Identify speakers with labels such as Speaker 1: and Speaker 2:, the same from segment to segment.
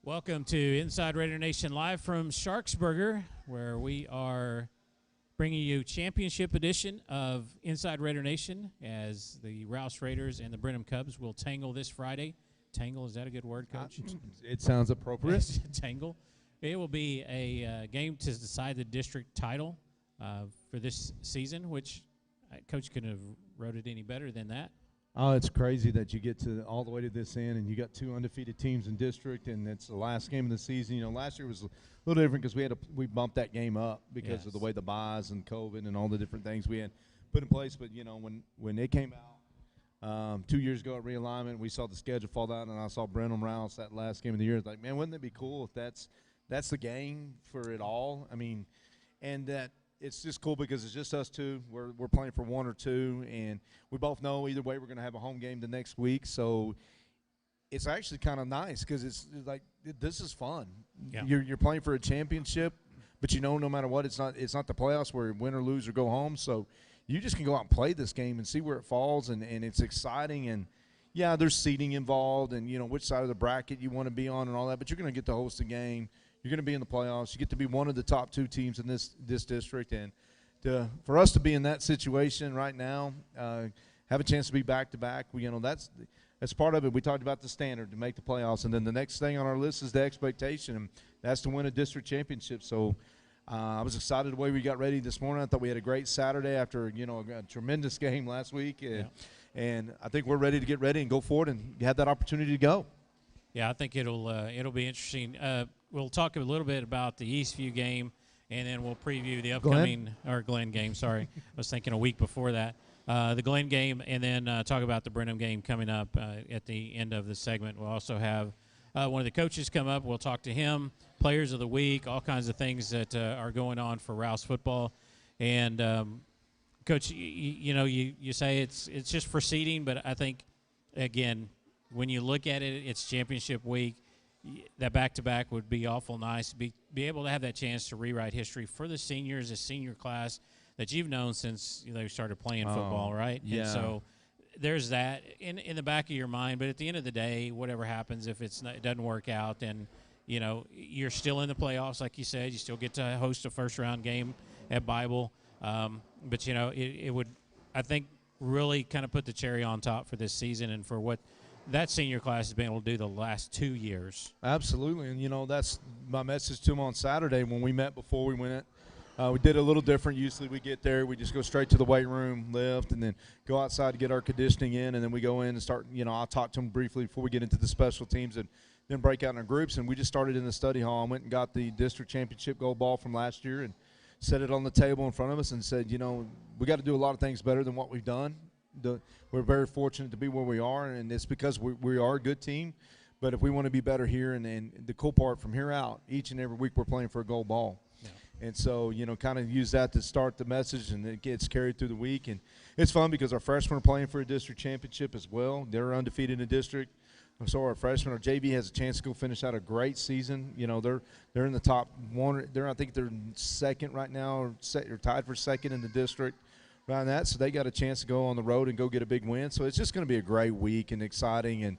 Speaker 1: Welcome to Inside Raider Nation live from Sharksburger, where we are bringing you championship edition of Inside Raider Nation as the Rouse Raiders and the Brenham Cubs will tangle this Friday. Tangle, is that a good word, Coach?
Speaker 2: It sounds appropriate.
Speaker 1: Tangle. It will be a game to decide the district title for this season, which Coach couldn't have wrote it any better than that.
Speaker 2: Oh, it's crazy that you get to all the way to this end, and you got two undefeated teams in district, and it's the last game of the season. You know, last year was a little different because we bumped that game up because of the way the buys and COVID and all the different things we had put in place. But you know, when it came out 2 years ago at realignment, we saw the schedule fall down, and I saw Brenham Rouse that last game of the year. It's like, man, wouldn't it be cool if that's the game for it all? I mean, and that. It's just cool because it's just us two. We're playing for one or two, and we both know either way we're going to have a home game the next week. So it's actually kind of nice because it's like this is fun.
Speaker 1: Yeah.
Speaker 2: You're playing for a championship, but you know no matter what, it's not the playoffs where win or lose or go home. So you just can go out and play this game and see where it falls, and it's exciting. And yeah, there's seating involved, and you know which side of the bracket you want to be on and all that. But you're going to get to host a game. You're going to be in the playoffs. You get to be one of the top two teams in this district. And for us to be in that situation right now, have a chance to be back-to-back, that's part of it. We talked about the standard to make the playoffs. And then the next thing on our list is the expectation, and that's to win a district championship. So I was excited the way we got ready this morning. I thought we had a great Saturday after, a tremendous game last week. And I think we're ready to get ready and go forward and have that opportunity to go.
Speaker 1: Yeah, I think it'll be interesting. We'll talk a little bit about the Eastview game, and then we'll preview the upcoming Glenn game. Sorry, I was thinking a week before that. The Glenn game, and then talk about the Brenham game coming up at the end of the segment. We'll also have one of the coaches come up. We'll talk to him, players of the week, all kinds of things that are going on for Rouse football. And Coach, you say it's just for seeding, but I think again, when you look at it, it's championship week. That back-to-back would be awful nice. Be able to have that chance to rewrite history for the seniors, the senior class that you've known since you started playing football, right?
Speaker 2: Yeah.
Speaker 1: And so there's that in the back of your mind. But at the end of the day, whatever happens, if it doesn't work out, then you're still in the playoffs, like you said. You still get to host a first-round game at Bible. But it would, I think, really kind of put the cherry on top for this season and for what that senior class has been able to do the last 2 years.
Speaker 2: Absolutely, and that's my message to them on Saturday when we met before we went. We did a little different. Usually we get there, we just go straight to the weight room, lift, and then go outside to get our conditioning in, and then we go in and start, I'll talk to them briefly before we get into the special teams and then break out in our groups. And we just started in the study hall. I went and got the district championship gold ball from last year and set it on the table in front of us and said, we got to do a lot of things better than what we've done. We're very fortunate to be where we are, and it's because we are a good team. But if we want to be better here, and the cool part from here out, each and every week we're playing for a gold ball. Yeah. And so, kind of use that to start the message, and it gets carried through the week. And it's fun because our freshmen are playing for a district championship as well. They're undefeated in the district. So our freshmen, our JV has a chance to go finish out a great season. They're in the top one. I think they're second right now, or tied for second in the district. Around that, so they got a chance to go on the road and go get a big win. So it's just going to be a great week and exciting, and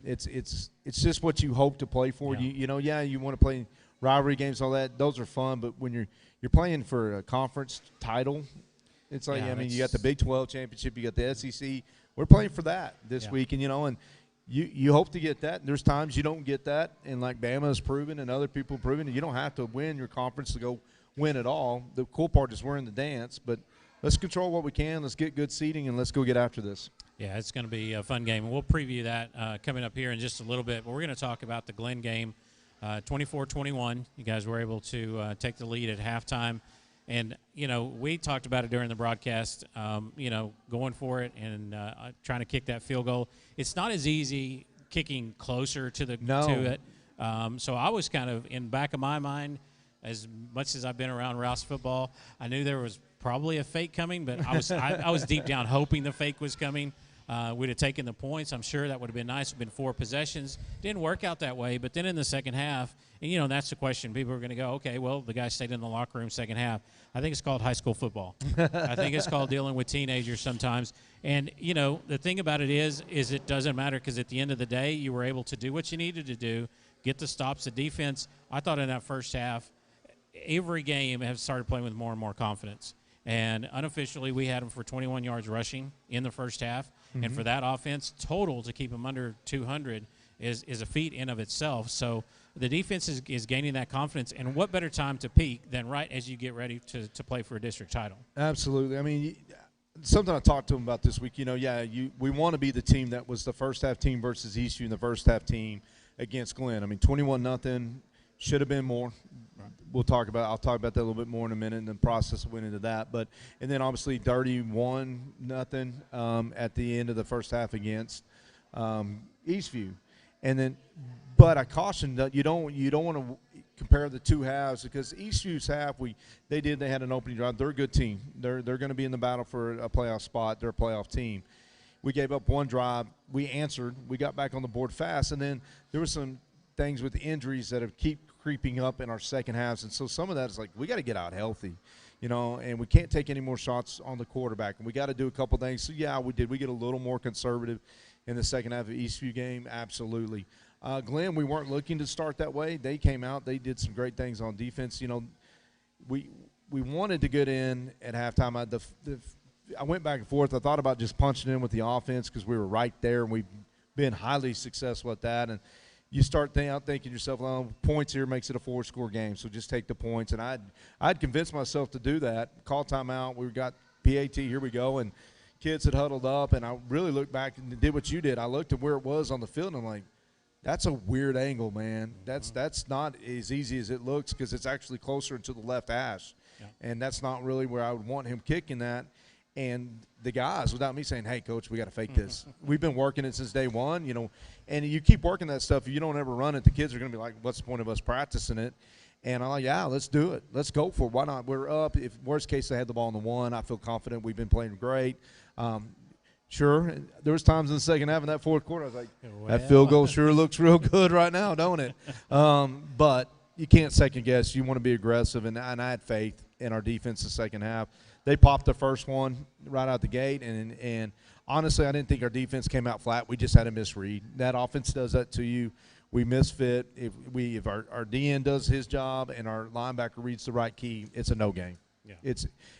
Speaker 2: it's just what you hope to play for.
Speaker 1: Yeah.
Speaker 2: You want to play rivalry games, all that. Those are fun, but when you're playing for a conference title, it's like you got the Big 12 championship, you got the SEC. We're playing for that this week, and and you hope to get that. And there's times you don't get that, and like Bama has proven and other people have proven, you don't have to win your conference to go win it all. The cool part is we're in the dance, but let's control what we can. Let's get good seating, and let's go get after this.
Speaker 1: Yeah, it's going to be a fun game. And we'll preview that coming up here in just a little bit. But we're going to talk about the Glenn game, 24-21. You guys were able to take the lead at halftime. And, we talked about it during the broadcast, going for it and trying to kick that field goal. It's not as easy kicking closer to it. So I was kind of, in the back of my mind, as much as I've been around Rouse football, I knew there was probably a fake coming, but I was deep down hoping the fake was coming. We'd have taken the points. I'm sure that would have been nice. It would have been 4 possessions. Didn't work out that way, but then in the second half, and that's the question. People are going to go, okay, well, the guy stayed in the locker room second half. I think it's called high school football. I think it's called dealing with teenagers sometimes. And, the thing about it is it doesn't matter because at the end of the day, you were able to do what you needed to do, get the stops. The defense, I thought in that first half, every game have started playing with more and more confidence. And unofficially, we had them for 21 yards rushing in the first half. And for that offense, total to keep them under 200 is a feat in of itself. So the defense is gaining that confidence. And what better time to peak than right as you get ready to play for a district title?
Speaker 2: Absolutely. I mean, something I talked to them about this week, we want to be the team that was the first half team versus Eastview and the first half team against Glenn. I mean, 21-0 should have been more. I'll talk about that a little bit more in a minute, and the process went into that. And then obviously 31-0 at the end of the first half against Eastview. And then, but I caution that you don't want to compare the two halves, because Eastview's half, they had an opening drive. They're a good team. They're going to be in the battle for a playoff spot. They're a playoff team. We gave up one drive. We answered. We got back on the board fast, and then there were some things with injuries that have keep creeping up in our second halves, and so some of that is like, we got to get out healthy, and we can't take any more shots on the quarterback, and we got to do a couple things. So yeah, we did. We get a little more conservative in the second half of the Eastview game, absolutely. Glenn, we weren't looking to start that way. They came out. They did some great things on defense. We wanted to get in at halftime. I went back and forth. I thought about just punching in with the offense because we were right there, and we've been highly successful at that. And you start thinking yourself, well, points here makes it a 4-score game, so just take the points. And I'd convinced myself to do that. Call timeout. We got PAT. Here we go. And kids had huddled up, and I really looked back and did what you did. I looked at where it was on the field, and I'm like, that's a weird angle, man. That's not as easy as it looks, because it's actually closer to the left hash. Yeah. And that's not really where I would want him kicking that. And the guys, without me saying, hey, Coach, we got to fake this. We've been working it since day one, and you keep working that stuff. If you don't ever run it, the kids are going to be like, what's the point of us practicing it? And I'm like, yeah, let's do it. Let's go for it. Why not? We're up. If worst case they had the ball on the one, I feel confident. We've been playing great. Sure, there was times in the second half in that fourth quarter I was like, that field goal sure looks real good right now, don't it? But you can't second guess. You want to be aggressive, and I had faith in our defense the second half. They popped the first one right out the gate, and honestly, I didn't think our defense came out flat. We just had a misread. That offense does that to you. We misfit. If our DN does his job and our linebacker reads the right key, it's a no game. Yeah.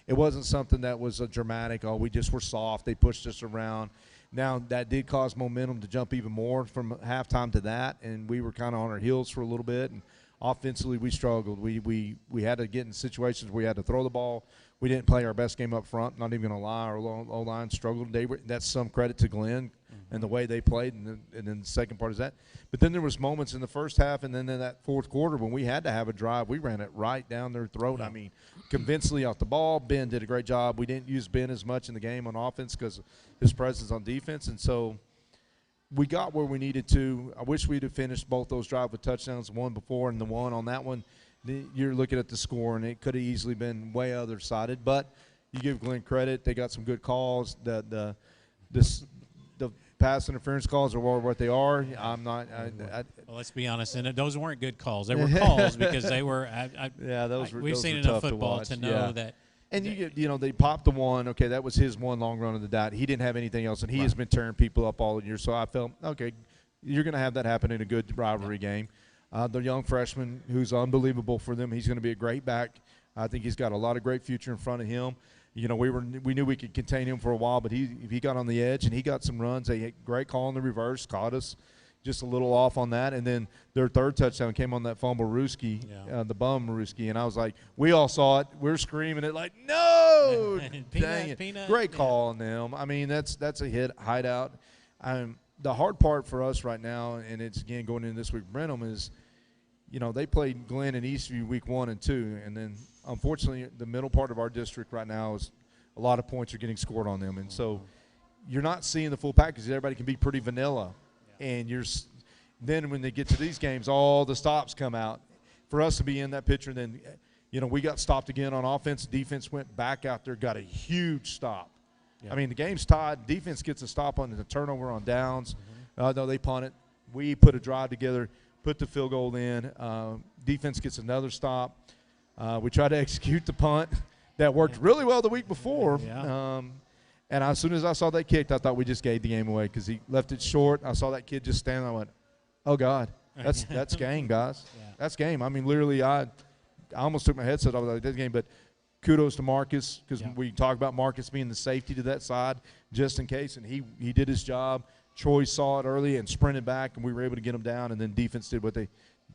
Speaker 2: It wasn't something that was a dramatic, we just were soft. They pushed us around. Now, that did cause momentum to jump even more from halftime to that, and we were kind of on our heels for a little bit. And offensively, we struggled. We had to get in situations where we had to throw the ball. We didn't play our best game up front. Not even going to lie, our O-line struggled. That's some credit to Glenn and the way they played, and then the second part is that. But then there was moments in the first half and then in that fourth quarter when we had to have a drive. We ran it right down their throat. I mean, convincingly off the ball. Ben did a great job. We didn't use Ben as much in the game on offense because of his presence on defense, and so we got where we needed to. I wish we'd have finished both those drives with touchdowns, one before and the one on that one. You're looking at the score, and it could have easily been way other-sided. But you give Glenn credit. They got some good calls. The pass interference calls are what they are. I'm not.
Speaker 1: Well, let's be honest, and those weren't good calls. They were calls because they were. We've seen enough football to know that.
Speaker 2: And they popped the one. Okay, that was his one long run of the dot. He didn't have anything else, and he has been tearing people up all year. So I felt, okay, you're going to have that happen in a good rivalry game. The young freshman, who's unbelievable for them, he's going to be a great back. I think he's got a lot of great future in front of him. We knew we could contain him for a while, but he got on the edge and he got some runs. They had great call in the reverse, caught us just a little off on that, and then their third touchdown came on that fumble Ruski, the bum Ruski, and I was like, we all saw it. We're screaming it like, no, dang it. Great call on them. I mean, that's a hideout. The hard part for us right now, and it's again going into this week, Brenham, is they played Glenn and Eastview week 1 and 2, and then unfortunately the middle part of our district right now is a lot of points are getting scored on them, and so you're not seeing the full package. Everybody can be pretty vanilla, and then when they get to these games, all the stops come out. For us to be in that picture, then we got stopped again on offense. Defense went back out there, got a huge stop. Yeah. I mean, the game's tied. Defense gets a stop on the turnover on downs. No, they punt it. We put a drive together, put the field goal in. Defense gets another stop. We try to execute the punt. That worked really well the week before. Yeah. And as soon as I saw that kick, I thought we just gave the game away because he left it short. I saw that kid just stand there. I went, oh, God. That's game, guys.
Speaker 1: Yeah.
Speaker 2: That's game. I mean, literally, I almost took my headset off of that game, but kudos to Marcus because we talk about Marcus being the safety to that side just in case, and he did his job. Troy saw it early and sprinted back, and we were able to get him down, and then defense did what they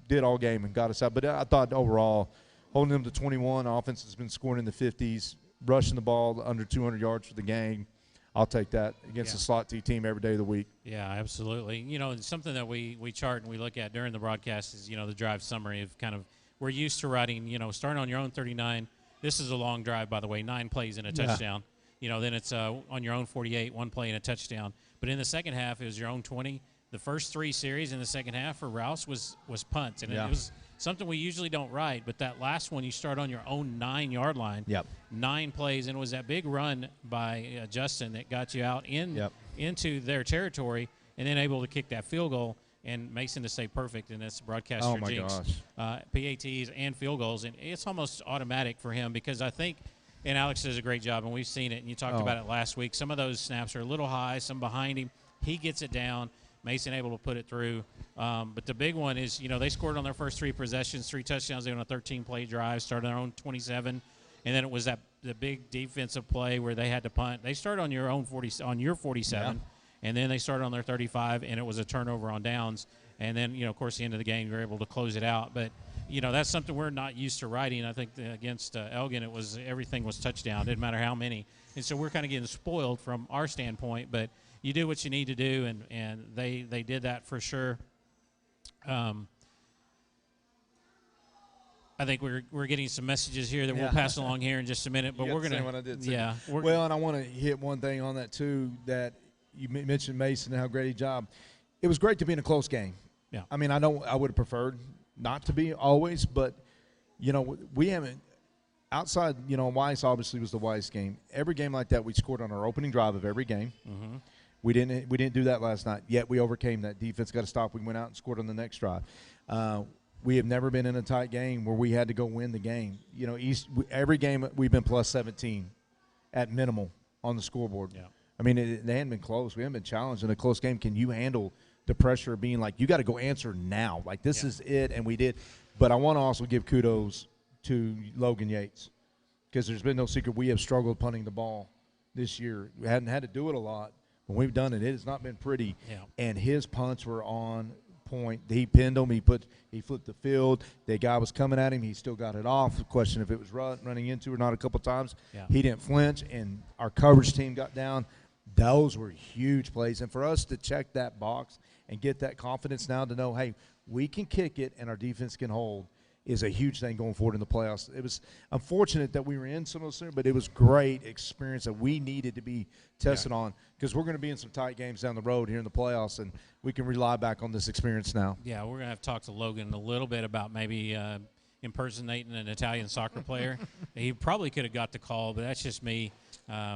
Speaker 2: did all game and got us out. But I thought overall, holding them to 21, offense has been scoring in the 50s, rushing the ball under 200 yards for the game. I'll take that against a slot T team every day of the week.
Speaker 1: Yeah, absolutely. You know, it's something that we chart and we look at during the broadcast is, you know, the drive summary of kind of we're used to writing, you know, starting on your own 39. This is a long drive, by the way, 9 plays and a touchdown. You know, then it's on your own 48, 1 play and a touchdown. But in the second half, it was your own 20. The first 3 series in the second half for Rouse was punts. And it was something we usually don't write. But that last one, you start on your own 9-yard line. 9 plays. And it was that big run by Justin that got you out into their territory and then able to kick that field goal. And Mason to stay perfect, and that's broadcaster jinx. PATs and field goals. And it's almost automatic for him because I think – and Alex does a great job, and we've seen it, and you talked about it last week. Some of those snaps are a little high, some behind him. He gets it down. Mason able to put it through. But the big one is, you know, they scored on their first 3 possessions, 3 touchdowns. They went on a 13-play drive, started their own 27. And then it was the big defensive play where they had to punt. They started on your own 47, and then they started on their 35, and it was a turnover on downs. And then, you know, of course, the end of the game, you're able to close it out. But you know, that's something we're not used to writing. I think against Elgin, it was everything was touchdown. Didn't matter how many. And so we're kind of getting spoiled from our standpoint. But you do what you need to do, and they did that for sure. I think we're getting some messages here that we'll pass along here in just a minute. But we're going to
Speaker 2: Well, and I want to hit one thing on that too. That you mentioned Mason and how great he job. It was great to be in a close game.
Speaker 1: Yeah.
Speaker 2: I mean, I would have preferred not to be always, but, you know, we haven't – outside, you know, Weiss obviously was the Weiss game. Every game like that, we scored on our opening drive of every game. Mm-hmm. We didn't do that last night, yet we overcame that. Defense got to stop. We went out and scored on the next drive. We have never been in a tight game where we had to go win the game. You know, every game we've been plus 17 at minimal on the scoreboard.
Speaker 1: Yeah.
Speaker 2: I mean, they hadn't been close. We haven't been challenged in a close game. Can you handle – the pressure of being like, you got to go answer now. Like, this is it, and we did. But I want to also give kudos to Logan Yates because there's been no secret we have struggled punting the ball this year. We hadn't had to do it a lot. When we've done it, it has not been pretty.
Speaker 1: Yeah.
Speaker 2: And his punts were on point. He pinned them. He flipped the field. The guy was coming at him. He still got it off. The question if it was running into or not a couple times.
Speaker 1: Yeah.
Speaker 2: He didn't flinch, and our coverage team got down. Those were huge plays. And for us to check that box and get that confidence now to know, hey, we can kick it and our defense can hold is a huge thing going forward in the playoffs. It was unfortunate that we were in some of those, but it was great experience that we needed to be tested on because we're going to be in some tight games down the road here in the playoffs, and we can rely back on this experience now.
Speaker 1: Yeah, we're going to have to talk to Logan a little bit about maybe impersonating an Italian soccer player. He probably could have got the call, but that's just me.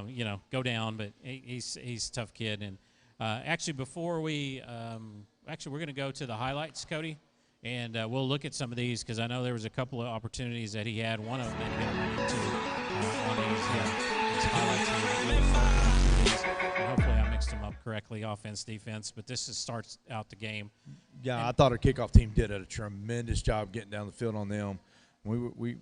Speaker 1: You know, go down, but he's a tough kid. And actually, before we we're going to go to the highlights, Cody, and we'll look at some of these because I know there was a couple of opportunities that he had. One of them that he got into on these highlights here. And hopefully, I mixed them up correctly, offense, defense. But this starts out the game.
Speaker 2: Yeah, I thought our kickoff team did a tremendous job getting down the field on them. We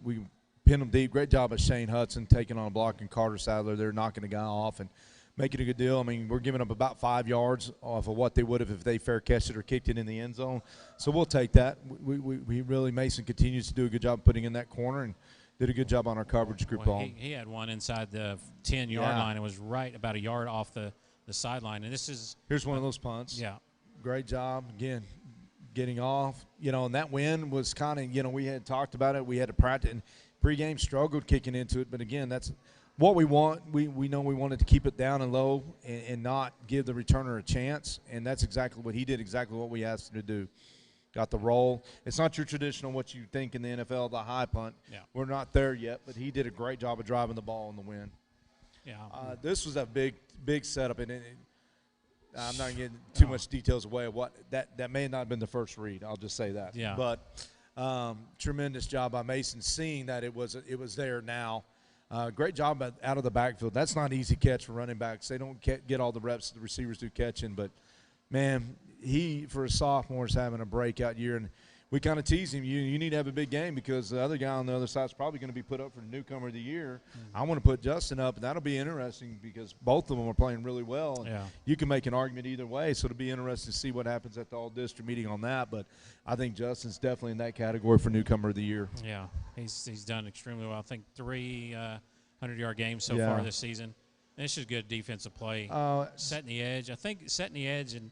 Speaker 2: pinned them deep. Great job by Shane Hudson taking on a block and Carter Sadler. They're knocking the guy off and making a good deal. I mean, we're giving up about 5 yards off of what they would have if they fair catched it or kicked it in the end zone. So we'll take that. We really, Mason continues to do a good job putting in that corner and did a good job on our coverage group.
Speaker 1: He had one inside the 10-yard line. It was right about a yard off the sideline. And here's
Speaker 2: one of those punts.
Speaker 1: Yeah.
Speaker 2: Great job. Again, getting off. You know, and that win was kind of, you know, we had talked about it. We had to practice. And pregame struggled kicking into it. But, again, that's what we want. We know we wanted to keep it down and low and not give the returner a chance. And that's exactly what he did, exactly what we asked him to do. Got the roll. It's not your traditional what you think in the NFL, the high punt.
Speaker 1: Yeah.
Speaker 2: We're not there yet, but he did a great job of driving the ball in the win.
Speaker 1: Yeah.
Speaker 2: This was a big setup, and I'm not getting too much details away of what that may not have been the first read. I'll just say that.
Speaker 1: Yeah.
Speaker 2: But tremendous job by Mason seeing that it was there now. Great job out of the backfield. That's not an easy catch for running backs. They don't get all the reps the receivers do catching, but man, he for a sophomore is having a breakout year, and we kind of tease him. You need to have a big game because the other guy on the other side is probably going to be put up for the newcomer of the year. Mm-hmm. I want to put Justin up, and that'll be interesting because both of them are playing really well. And you can make an argument either way, so it'll be interesting to see what happens at the all-district meeting on that. But I think Justin's definitely in that category for newcomer of the year.
Speaker 1: Yeah, he's done extremely well. I think 3 100-yard games so far this season. And it's just good defensive play. Setting the edge. I think setting the edge and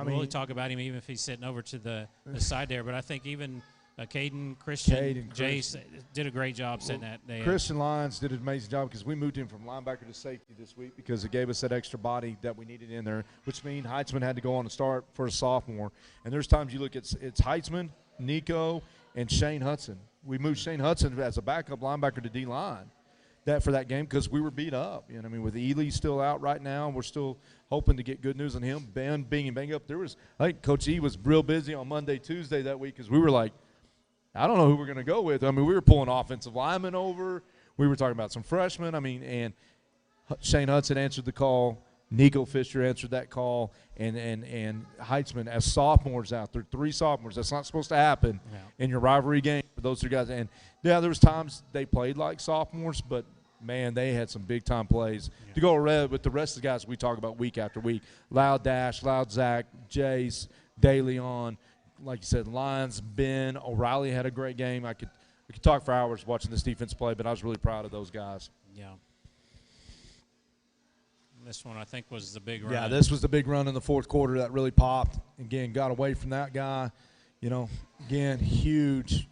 Speaker 1: really talk about him even if he's sitting over to the side there. But I think even Caden, Christian, Jace did a great job setting that.
Speaker 2: Christian Lyons did an amazing job because we moved him from linebacker to safety this week because it gave us that extra body that we needed in there, which means Heitzman had to go on and start for a sophomore. And there's times you look at it's Heitzman, Nico, and Shane Hudson. We moved Shane Hudson as a backup linebacker to D-line. For that game because we were beat up. You know, I mean, with Ely still out right now, we're still hoping to get good news on him. Ben being banged up, I think Coach E was real busy on Monday, Tuesday that week because we were like, I don't know who we're going to go with. I mean, we were pulling offensive linemen over. We were talking about some freshmen. I mean, and Shane Hudson answered the call. Nico Fisher answered that call, and Heitzman as sophomores out there, 3 sophomores. That's not supposed to happen in your rivalry game for those 2 guys. And there was times they played like sophomores, but man, they had some big time plays to go with the rest of the guys we talk about week after week. Loud Dash, Loud Zach, Jace, DeLeon, like you said, Lyons, Ben, O'Reilly had a great game. We could talk for hours watching this defense play, but I was really proud of those guys.
Speaker 1: Yeah. This one, I think, was the big run.
Speaker 2: Yeah, this was the big run in the fourth quarter that really popped. Again, got away from that guy. You know, again, huge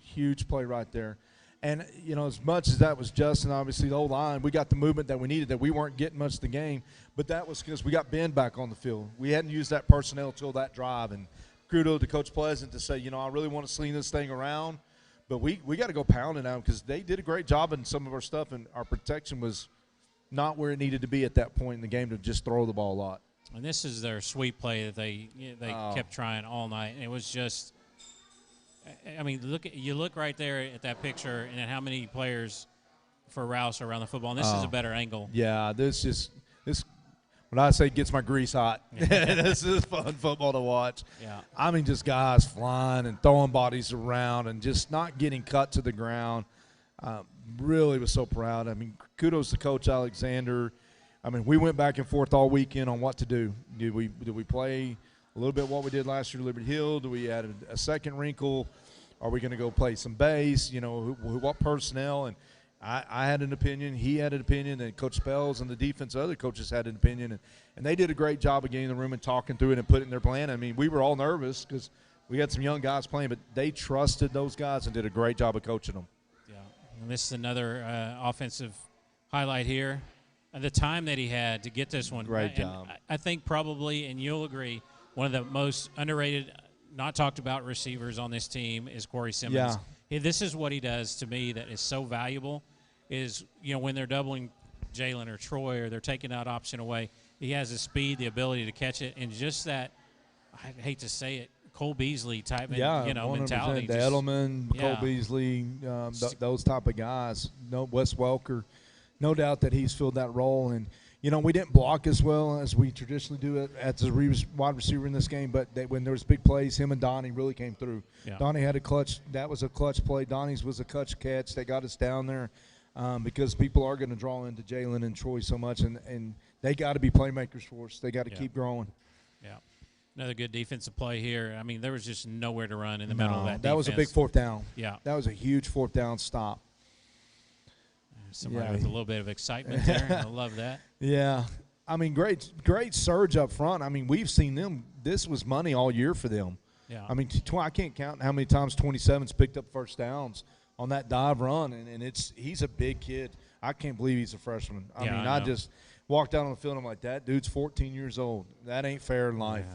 Speaker 2: play right there. And, you know, as much as that was Justin, obviously, the whole line, we got the movement that we needed, that we weren't getting much of the game. But that was because we got Ben back on the field. We hadn't used that personnel until that drive. And kudos to Coach Pleasant to say, you know, I really want to sling this thing around. But we got to go pounding on them because they did a great job in some of our stuff, and our protection was not where it needed to be at that point in the game to just throw the ball a lot.
Speaker 1: And this is their sweep play that they kept trying all night. And it was just, I mean, you look right there at that picture and at how many players for Rouse around the football. And this is a better angle.
Speaker 2: Yeah, this when I say gets my grease hot, this is fun football to watch.
Speaker 1: Yeah.
Speaker 2: I mean, just guys flying and throwing bodies around and just not getting cut to the ground. Really was so proud. I mean, kudos to Coach Alexander. I mean, we went back and forth all weekend on what to do. Did we play a little bit what we did last year at Liberty Hill? Do we add a second wrinkle? Are we going to go play some base? You know, what personnel? And I had an opinion. He had an opinion. And Coach Spells and the defense, other coaches had an opinion. And they did a great job of getting in the room and talking through it and putting their plan. I mean, we were all nervous because we had some young guys playing, but they trusted those guys and did a great job of coaching them.
Speaker 1: And this is another offensive highlight here. The time that he had to get this one.
Speaker 2: Great job.
Speaker 1: I think probably, and you'll agree, one of the most underrated, not talked about receivers on this team is Corey Simmons.
Speaker 2: Yeah.
Speaker 1: This is what he does to me that is so valuable is, you know, when they're doubling Jalen or Troy or they're taking that option away, he has the speed, the ability to catch it, and just that, I hate to say it, Cole Beasley type, mentality.
Speaker 2: The Edelman, Cole Beasley, those type of guys. No, Wes Welker, no doubt that he's filled that role. And, you know, we didn't block as well as we traditionally do it as a wide receiver in this game, but when there was big plays, him and Donnie really came through.
Speaker 1: Yeah.
Speaker 2: Donnie had a clutch. That was a clutch play. Donnie's was a clutch catch. They got us down there because people are going to draw into Jalen and Troy so much, and they got to be playmakers for us. They got to keep growing.
Speaker 1: Yeah. Another good defensive play here. I mean, there was just nowhere to run in the middle of that defense.
Speaker 2: That was a big fourth down.
Speaker 1: Yeah.
Speaker 2: That was a huge fourth down stop.
Speaker 1: Somebody with a little bit of excitement there. I love that.
Speaker 2: Yeah. I mean, great surge up front. I mean, we've seen them. This was money all year for them.
Speaker 1: Yeah.
Speaker 2: I mean, I can't count how many times 27's picked up first downs on that dive run, and he's a big kid. I can't believe he's a freshman. I just walked out on the field and I'm like, that dude's 14 years old. That ain't fair in life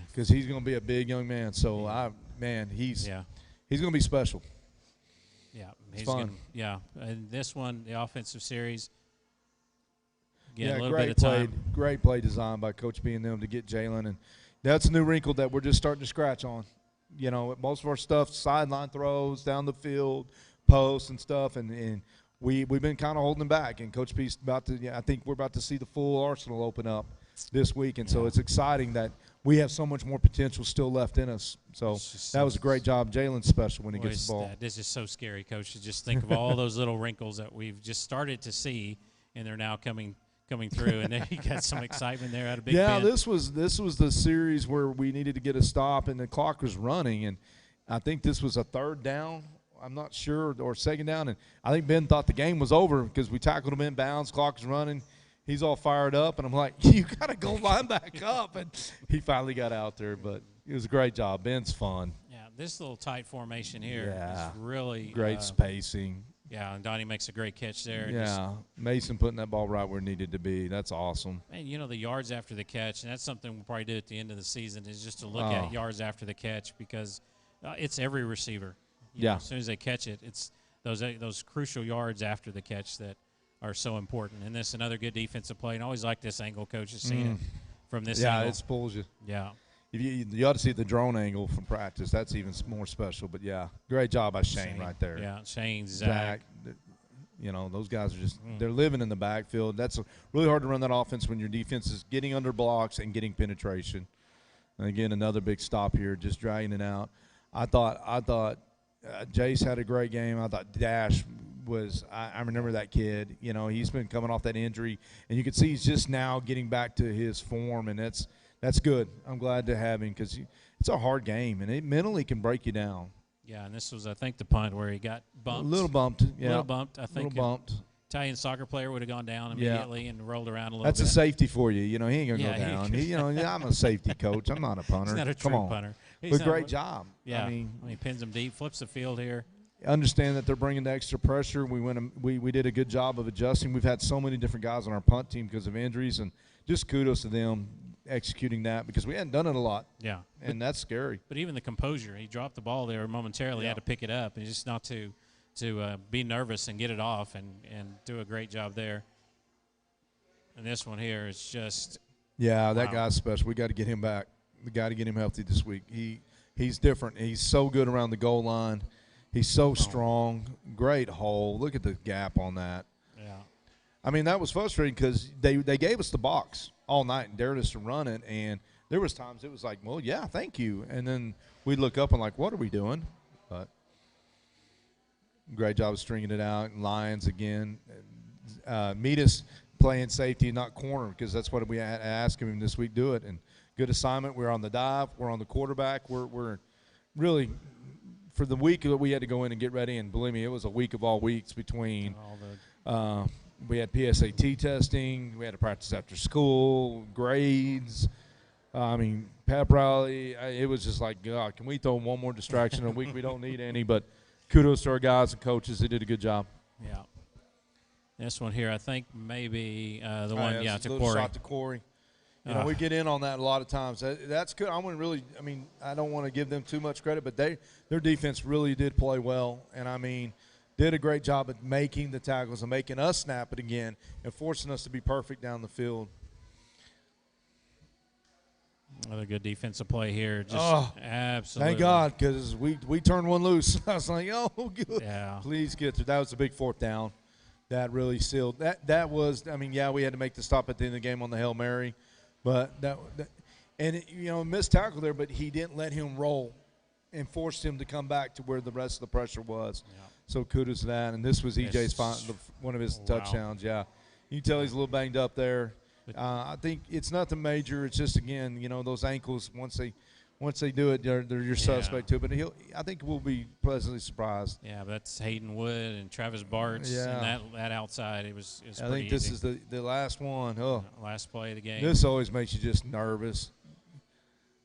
Speaker 2: because he's going to be a big young man. So, he's going to be special.
Speaker 1: Yeah.
Speaker 2: He's fun.
Speaker 1: And this one, the offensive series, a little
Speaker 2: great
Speaker 1: bit of time.
Speaker 2: Play, great play design by Coach B and them to get Jalen. And that's a new wrinkle that we're just starting to scratch on. You know, most of our stuff, sideline throws, down the field, posts and stuff, and we've been kind of holding them back. And Coach B's I think we're about to see the full arsenal open up. this week. And so it's exciting that we have so much more potential still left in us. So that was a great job. Jalen's special when he gets the ball.
Speaker 1: This is so scary, Coach, to just think of all those little wrinkles that we've just started to see, and they're now coming through. And then you got some excitement there out of Big Bend.
Speaker 2: This was the series where we needed to get a stop, and the clock was running. And I think this was a third down. I'm not sure, or second down. And I think Ben thought the game was over because we tackled him in bounds. Clock was running. He's all fired up, and I'm like, you got to go line back up. And he finally got out there, but it was a great job. Ben's fun.
Speaker 1: Yeah, this little tight formation here is really
Speaker 2: great spacing.
Speaker 1: Yeah, and Donnie makes a great catch there.
Speaker 2: Yeah, Mason putting that ball right where it needed to be. That's awesome.
Speaker 1: And, the yards after the catch, and that's something we'll probably do at the end of the season, is just to look at yards after the catch because it's every receiver. You know, as soon as they catch it, it's those crucial yards after the catch that are so important. And this another good defensive play. And I always like this angle. Coach has seen it from this angle.
Speaker 2: Yeah, it spools you.
Speaker 1: Yeah.
Speaker 2: You ought to see the drone angle from practice. That's even more special. But, yeah, great job by Shane right there.
Speaker 1: Yeah, Shane, Zach.
Speaker 2: Those guys are just they're living in the backfield. That's really hard to run that offense when your defense is getting under blocks and getting penetration. And, again, another big stop here, just dragging it out. I thought Jace had a great game. I thought Dash was I remember that kid. He's been coming off that injury, and you can see he's just now getting back to his form, and that's good. I'm glad to have him because it's a hard game, and it mentally can break you down.
Speaker 1: Yeah, and this was, I think, the punt where he got bumped.
Speaker 2: A little bumped, yeah.
Speaker 1: A little bumped. I think
Speaker 2: a little bumped.
Speaker 1: Italian soccer player would have gone down immediately and rolled around a little
Speaker 2: That's
Speaker 1: bit.
Speaker 2: That's a safety for you. He ain't going to go down. I'm a safety coach. I'm not a punter.
Speaker 1: He's not a true
Speaker 2: Come on.
Speaker 1: punter.
Speaker 2: But great job.
Speaker 1: Yeah. I mean, pins him deep, flips the field here.
Speaker 2: Understand that they're bringing the extra pressure. We did a good job of adjusting. We've had so many different guys on our punt team because of injuries, and just kudos to them executing that because we hadn't done it a lot.
Speaker 1: Yeah.
Speaker 2: And that's scary.
Speaker 1: But even the composure, he dropped the ball there momentarily, had to pick it up, and just not to be nervous and get it off and do a great job there. And this one here is just
Speaker 2: that guy's special. We got to get him back. We got to get him healthy this week. He's different. He's so good around the goal line. He's so strong. Great hole. Look at the gap on that.
Speaker 1: Yeah.
Speaker 2: I mean, that was frustrating because they gave us the box all night and dared us to run it, and there was times it was like, well, yeah, thank you. And then we'd look up and like, what are we doing? But great job of stringing it out. Lions again. Meet us playing safety, not corner, because that's what we asked him this week. Do it. And good assignment. We're on the dive. We're on the quarterback. We're really for the week that we had to go in and get ready. And believe me, it was a week of all weeks between. We had PSAT testing. We had to practice after school, grades. Pep rally. It was just like, God, can we throw one more distraction a week? We don't need any, but kudos to our guys and coaches. They did a good job.
Speaker 1: Yeah. This one here, I think maybe the one, to
Speaker 2: little
Speaker 1: Corey.
Speaker 2: Shot to Corey. We get in on that a lot of times. That's good. I don't want to give them too much credit, but their defense really did play well, and did a great job at making the tackles and making us snap it again and forcing us to be perfect down the field.
Speaker 1: Another good defensive play here. Just absolutely.
Speaker 2: Thank God, because we turned one loose. I was like, oh, good.
Speaker 1: Yeah.
Speaker 2: Please get through. That was a big fourth down. That really sealed. That was, we had to make the stop at the end of the game on the Hail Mary. But missed tackle there, but he didn't let him roll and forced him to come back to where the rest of the pressure was.
Speaker 1: Yeah.
Speaker 2: So kudos to that. And this was EJ's one of his touchdowns. Yeah. You can tell he's a little banged up there. I think it's nothing major. It's just, again, those ankles, once they do it, they're your suspect too. But I think we'll be pleasantly surprised.
Speaker 1: Yeah, but that's Hayden Wood and Travis Bartz.
Speaker 2: Yeah.
Speaker 1: And that outside, it was
Speaker 2: I think this is the last one.
Speaker 1: Last play of the game.
Speaker 2: This always makes you just nervous.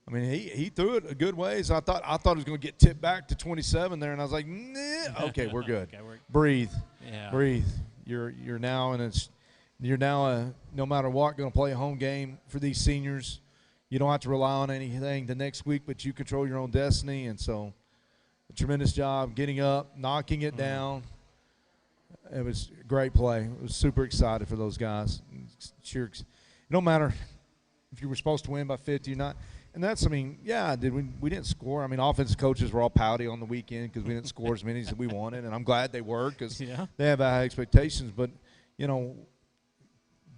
Speaker 2: He threw it a good ways. I thought it was going to get tipped back to 27 there, and I was like, nah. Okay, we're good. Breathe.
Speaker 1: Yeah.
Speaker 2: Breathe. You're now no matter what, going to play a home game for these seniors. You don't have to rely on anything the next week, but you control your own destiny. And so a tremendous job getting up, knocking it down. It was a great play. I was super excited for those guys. Sure, it don't matter if you were supposed to win by 50 or not. And that's, we didn't score. Offensive coaches were all pouty on the weekend because we didn't score as many as we wanted. And I'm glad they were because they have high expectations. But,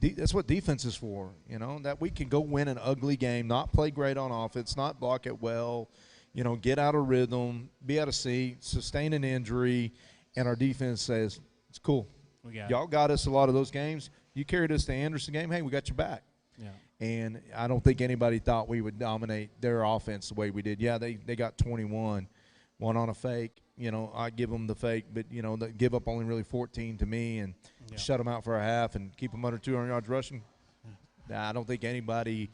Speaker 2: that's what defense is for, that we can go win an ugly game, not play great on offense, not block it well, get out of rhythm, be out of sync, sustain an injury, and our defense says, it's cool. Y'all got us a lot of those games. You carried us to Anderson game. Hey, we got your back.
Speaker 1: Yeah.
Speaker 2: And I don't think anybody thought we would dominate their offense the way we did. Yeah, they got 21, one on a fake. I give them the fake, but, they give up only really 14 to me and shut them out for a half and keep them under 200 yards rushing. I don't think anybody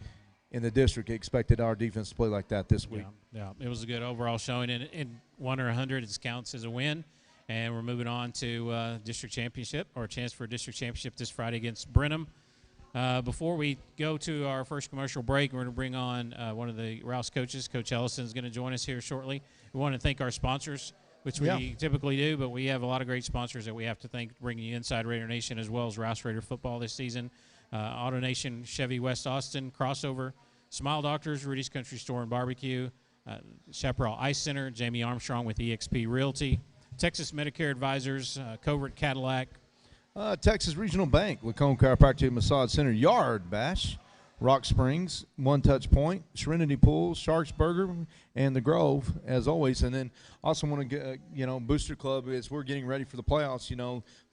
Speaker 2: in the district expected our defense to play like that this week.
Speaker 1: Yeah. It was a good overall showing. And 1 or 100, it counts as a win. And we're moving on to district championship, or a chance for a district championship this Friday against Brenham. Before we go to our first commercial break, we're going to bring on one of the Rouse coaches. Coach Ellison is going to join us here shortly. We want to thank our sponsors, which we typically do, but we have a lot of great sponsors that we have to thank, bringing you Inside Raider Nation as well as Rouse Raider football this season. Auto Nation, Chevy West Austin, Crossover, Smile Doctors, Rudy's Country Store and Barbecue, Chaparral Ice Center, Jamie Armstrong with eXp Realty, Texas Medicare Advisors, Covert Cadillac,
Speaker 2: Texas Regional Bank, Lacombe Chiropractic Massage Center, Yard Bash, Rock Springs, One Touch Point, Serenity Pools, Sharks Burger, and The Grove, as always. And then also want to get, Booster Club, as we're getting ready for the playoffs.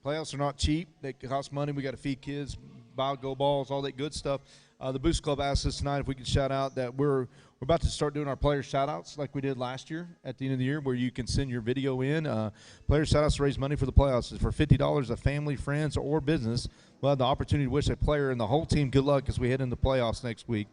Speaker 2: Playoffs are not cheap. They cost money. We got to feed kids, buy go balls, all that good stuff. The Booster Club asked us tonight if we could shout out that we're about to start doing our player shout-outs like we did last year at the end of the year, where you can send your video in. Player shout-outs to raise money for the playoffs. It's for $50 a family, friends, or business. We'll have the opportunity to wish a player and the whole team good luck as we head into the playoffs next week.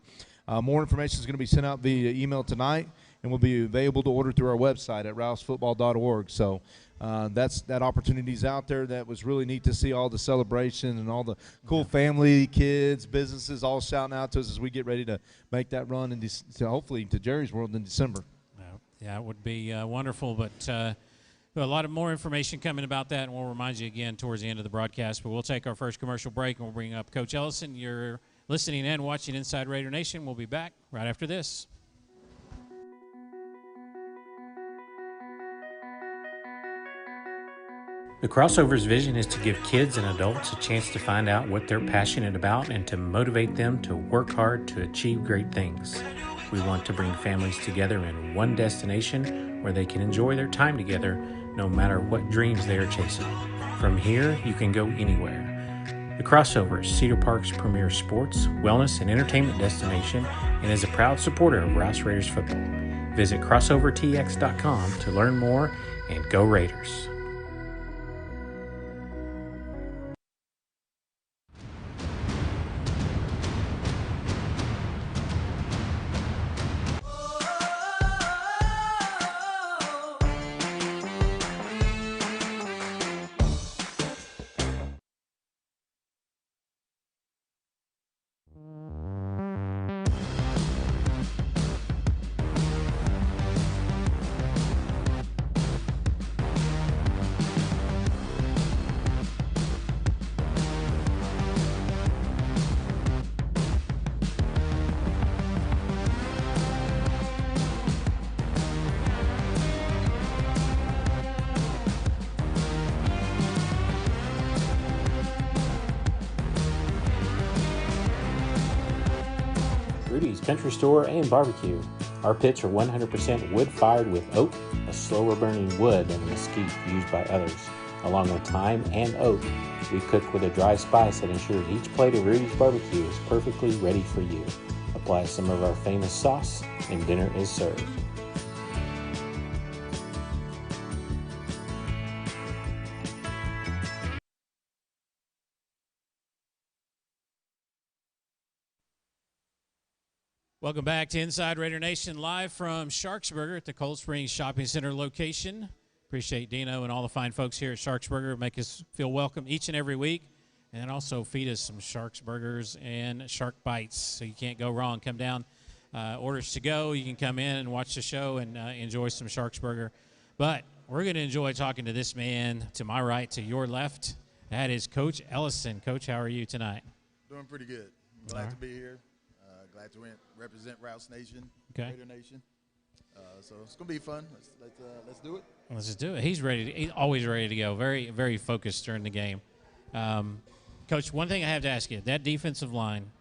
Speaker 2: More information is going to be sent out via email tonight and will be available to order through our website at rousefootball.org. So that opportunity's out there. That was really neat to see all the celebration and all the cool family, kids, businesses all shouting out to us as we get ready to make that run and hopefully to Jerry's World in December.
Speaker 1: Yeah, it would be wonderful, but a lot of more information coming about that, and we'll remind you again towards the end of the broadcast. But we'll take our first commercial break, and we'll bring up Coach Ellison. You're listening and watching Inside Raider Nation. We'll be back right after this. The Crossover's vision is to give kids and adults a chance to find out what they're passionate about and to motivate them to work hard to achieve great things. We want to bring families together in one destination where they can enjoy their time together no matter what dreams they are chasing. From here, you can go anywhere. The Crossover is Cedar Park's premier sports, wellness, and entertainment destination and is a proud supporter of Rouse Raiders football. Visit crossovertx.com to learn more and go Raiders. Rudy's Country Store and Barbecue. Our pits are 100% wood-fired with oak, a slower burning wood than the mesquite used by others. Along with thyme and oak, we cook with a dry spice that ensures each plate of Rudy's Barbecue is perfectly ready for you. Apply some of our famous sauce, and dinner is served. Welcome back to Inside Raider Nation, live from Sharksburger at the Cold Springs Shopping Center location. Appreciate Dino and all the fine folks here at Sharksburger. Make us feel welcome each and every week, and also feed us some Sharks burgers and shark bites, so you can't go wrong. Come down, orders to go. You can come in and watch the show and enjoy some Sharksburger. But we're going to enjoy talking to this man to my right, to your left. That is Coach Ellison. Coach, how are you tonight?
Speaker 3: Doing pretty good. Glad to be here. Glad to represent Rouse Nation, Raider Nation. So it's gonna be fun. Let's do it.
Speaker 1: Let's just do it. He's ready. He's always ready to go. Very, very focused during the game. Coach, one thing I have to ask you, that defensive line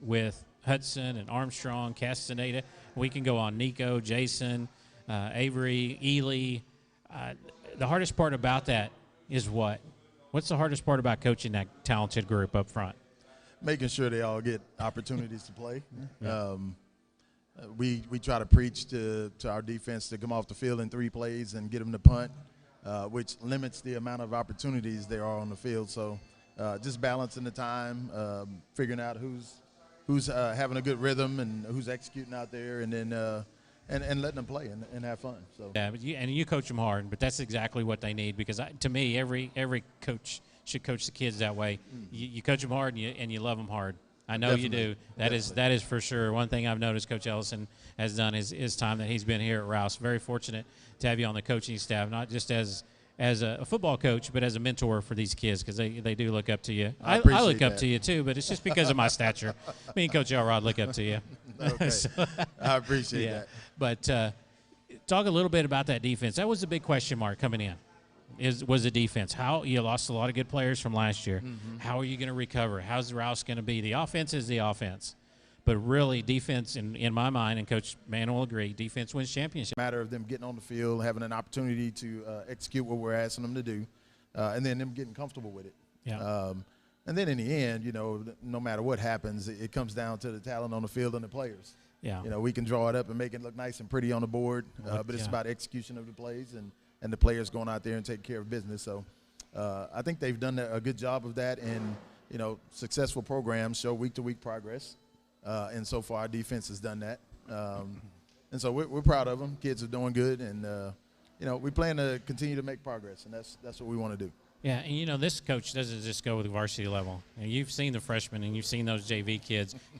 Speaker 1: with Hudson and Armstrong, Castaneda, we can go on Nico, Jason, Avery, Ely. The hardest part about that is what? What's the hardest part about coaching that talented group up front?
Speaker 3: Making sure they all get opportunities to play. Yeah. We try to preach to our defense to come off the field in 3 plays and get them to punt, which limits the amount of opportunities there are on the field. So just balancing the time, figuring out who's having a good rhythm and who's executing out there, and then and letting them play and have fun. So
Speaker 1: yeah, but you coach them hard, but that's exactly what they need, because to me, every coach should coach the kids that way. You coach them hard and you love them hard. I know
Speaker 3: Definitely.
Speaker 1: you do. That is for sure. One thing I've noticed Coach Ellison has done his time that he's been here at Rouse. Very fortunate to have you on the coaching staff, not just as a football coach, but as a mentor for these kids, because they do look up to you. I look up to you too, but it's just because of my stature. Me and Coach Elrod look up to you.
Speaker 3: Okay.
Speaker 1: So,
Speaker 3: I appreciate that.
Speaker 1: But talk a little bit about that defense. That was a big question mark coming in. Was the defense. How you lost a lot of good players from last year. Mm-hmm. How are you going to recover? How's Rouse going to be? The offense is the offense. But really, defense, in my mind, and Coach Mann will agree, defense wins championship.
Speaker 3: Matter of them getting on the field, having an opportunity to execute what we're asking them to do, and then them getting comfortable with it.
Speaker 1: Yeah.
Speaker 3: And then in the end, no matter what happens, it comes down to the talent on the field and the players.
Speaker 1: Yeah.
Speaker 3: We can draw it up and make it look nice and pretty on the board, but it's about execution of the plays and the players going out there and taking care of business. So I think they've done a good job of that, and successful programs show week-to-week progress. And so far, our defense has done that. And so we're proud of them. Kids are doing good, and we plan to continue to make progress, and that's what we want to do.
Speaker 1: Yeah, and this coach doesn't just go with the varsity level. You've seen the freshmen and you've seen those JV kids.